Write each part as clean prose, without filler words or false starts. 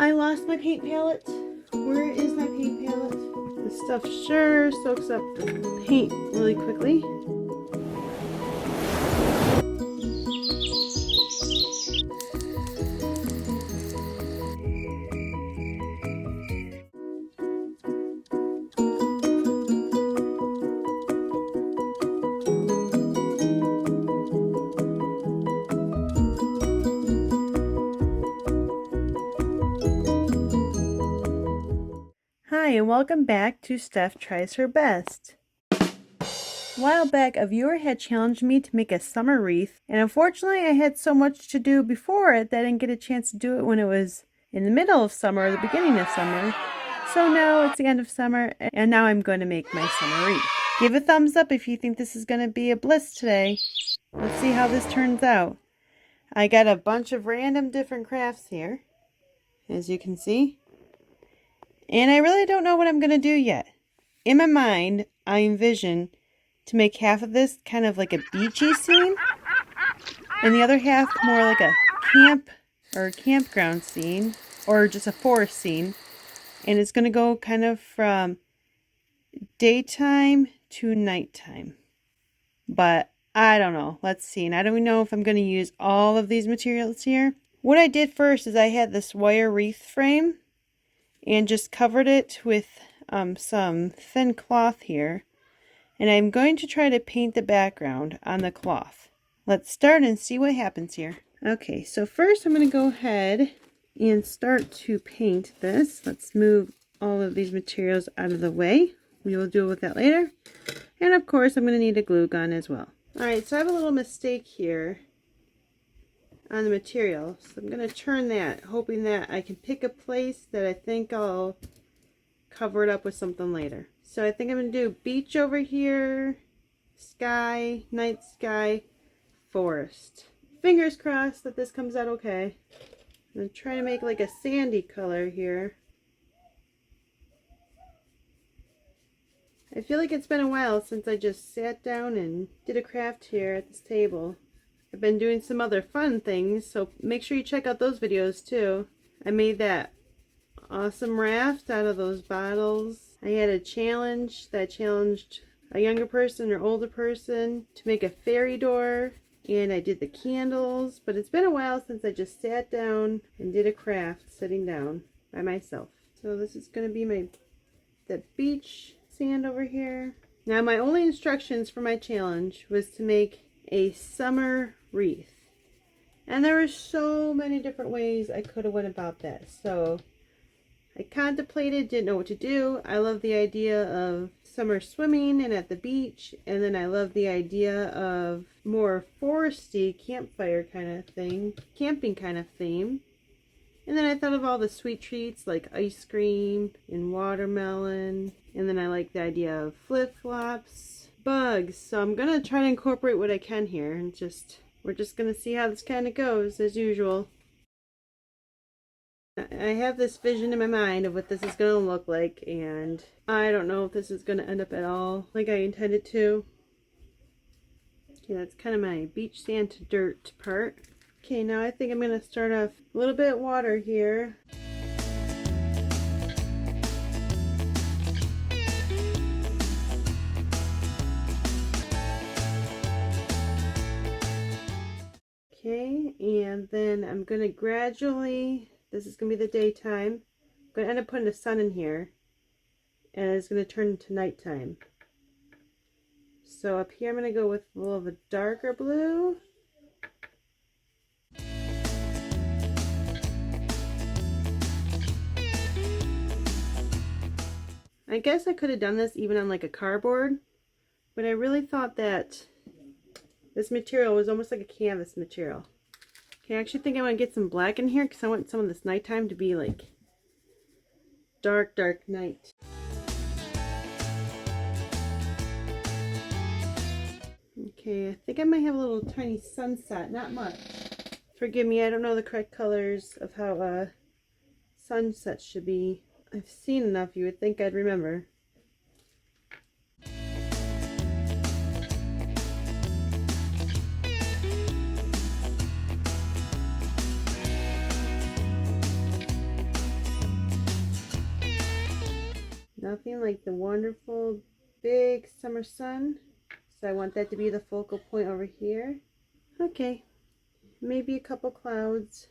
I lost my paint palette. Where is my paint palette? This stuff sure soaks up the paint really quickly. Hi, and welcome back to Steph Tries Her Best. A while back, a viewer had challenged me to make a summer wreath, and unfortunately I had so much to do before it that I didn't get a chance to do it when it was in the middle of summer or the beginning of summer. So now it's the end of summer, and now I'm going to make my summer wreath. Give a thumbs up if you think this is going to be a bliss today. Let's see how this turns out. I got a bunch of random different crafts here, as you can see. And I really don't know what I'm going to do yet. In my mind, I envision to make half of this kind of like a beachy scene, and the other half more like a camp or campground scene, or just a forest scene. And it's going to go kind of from daytime to nighttime. But I don't know. Let's see. And I don't know if I'm going to use all of these materials here. What I did first is I had this wire wreath frame and just covered it with some thin cloth here. And I'm going to try to paint the background on the cloth. Let's start and see what happens here. Okay, so first I'm going to go ahead and start to paint this. Let's move all of these materials out of the way. We will deal with that later. And of course I'm going to need a glue gun as well. Alright, so I have a little mistake here on the material, so I'm going to turn that, hoping that I can pick a place that I think I'll cover it up with something later. So I think I'm going to do beach over here, sky, night sky, forest. Fingers crossed that this comes out okay. I'm going to try to make like a sandy color here. I feel like it's been a while since I just sat down and did a craft here at this table. I've been doing some other fun things, so make sure you check out those videos too. I made that awesome raft out of those bottles. I had a challenge that challenged a younger person or older person to make a fairy door, and I did the candles, but it's been a while since I just sat down and did a craft sitting down by myself. So this is going to be the beach sand over here. Now my only instructions for my challenge was to make a summer wreath, and there were so many different ways I could have went about that. So I contemplated, didn't know what to do. I love the idea of summer swimming and at the beach, and then I love the idea of more foresty campfire kind of thing, camping kind of theme. And then I thought of all the sweet treats like ice cream and watermelon, and then I like the idea of flip-flops, bugs. So I'm gonna try to incorporate what I can here, and we're just gonna see how this kind of goes as usual. I have this vision in my mind of what this is gonna look like, and I don't know if this is gonna end up at all like I intended to. Okay, that's kind of my beach sand to dirt part. Okay, now I think I'm gonna start off a little bit of water here. Okay, and then I'm going to gradually, this is going to be the daytime, I'm going to end up putting the sun in here, and it's going to turn into nighttime. So up here I'm going to go with a little of a darker blue. I guess I could have done this even on like a cardboard, but I really thought that this material was almost like a canvas material. Okay, I actually think I want to get some black in here because I want some of this nighttime to be like dark, dark night. Okay, I think I might have a little tiny sunset, not much. Forgive me, I don't know the correct colors of how sunsets should be. I've seen enough, you would think I'd remember. nothing like the wonderful big summer sun. So I want that to be the focal point over here. Okay, maybe a couple clouds.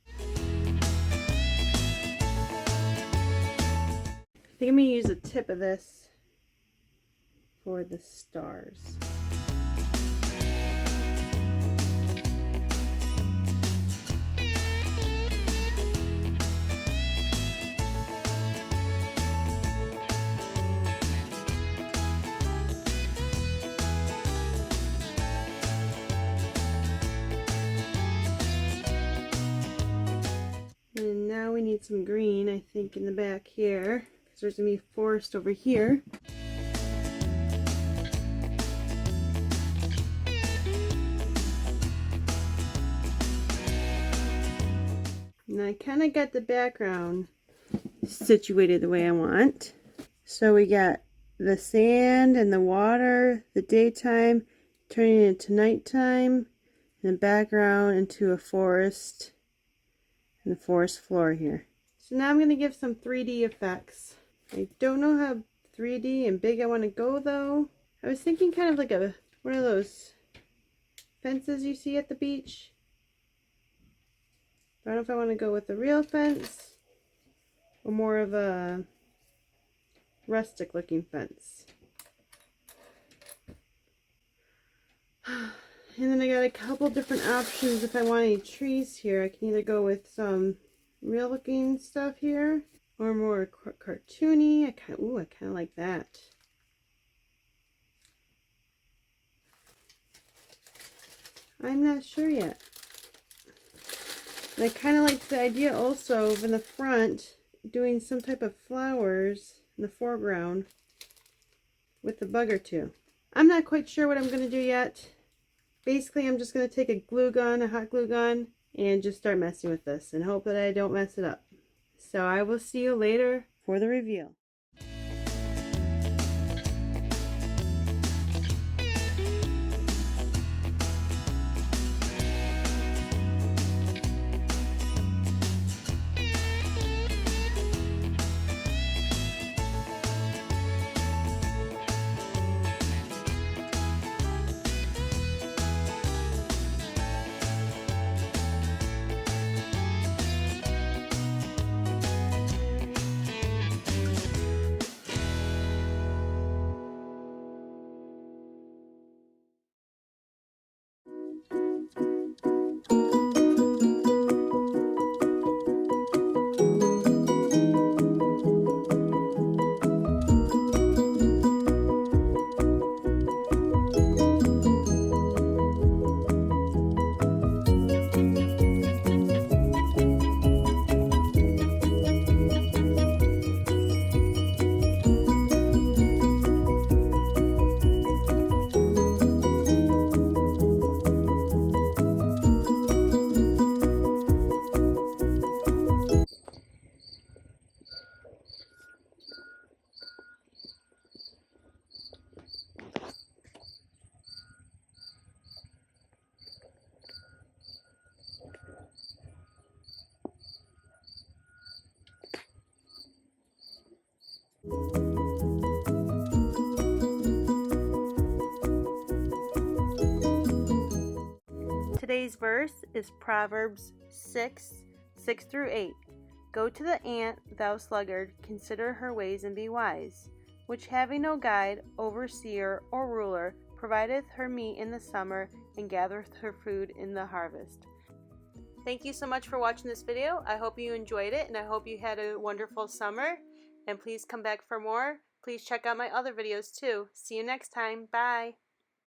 I think I'm going to use the tip of this for the stars. And now we need some green, I think, in the back here, because there's going to be forest over here. And I kind of got the background situated the way I want. So we got the sand and the water, the daytime turning into nighttime, and the background into a forest. The forest floor here. So now I'm going to give some 3D effects. I don't know how 3D and big I want to go though. I was thinking kind of like one of those fences you see at the beach. I don't know if I want to go with a real fence or more of a rustic looking fence. And then I got a couple different options if I want any trees here. I can either go with some real looking stuff here or more cartoony. I kind of like that. I'm not sure yet. And I kind of like the idea also of in the front doing some type of flowers in the foreground with a bug or two. I'm not quite sure what I'm going to do yet. Basically, I'm just going to take a glue gun, a hot glue gun, and just start messing with this and hope that I don't mess it up. So I will see you later for the reveal. Today's verse is Proverbs 6:6-8. Go to the ant, thou sluggard, consider her ways and be wise, which having no guide, overseer, or ruler, provideth her meat in the summer and gathereth her food in the harvest. Thank you so much for watching this video. I hope you enjoyed it and I hope you had a wonderful summer. And please come back for more. Please check out my other videos too. See you next time. Bye.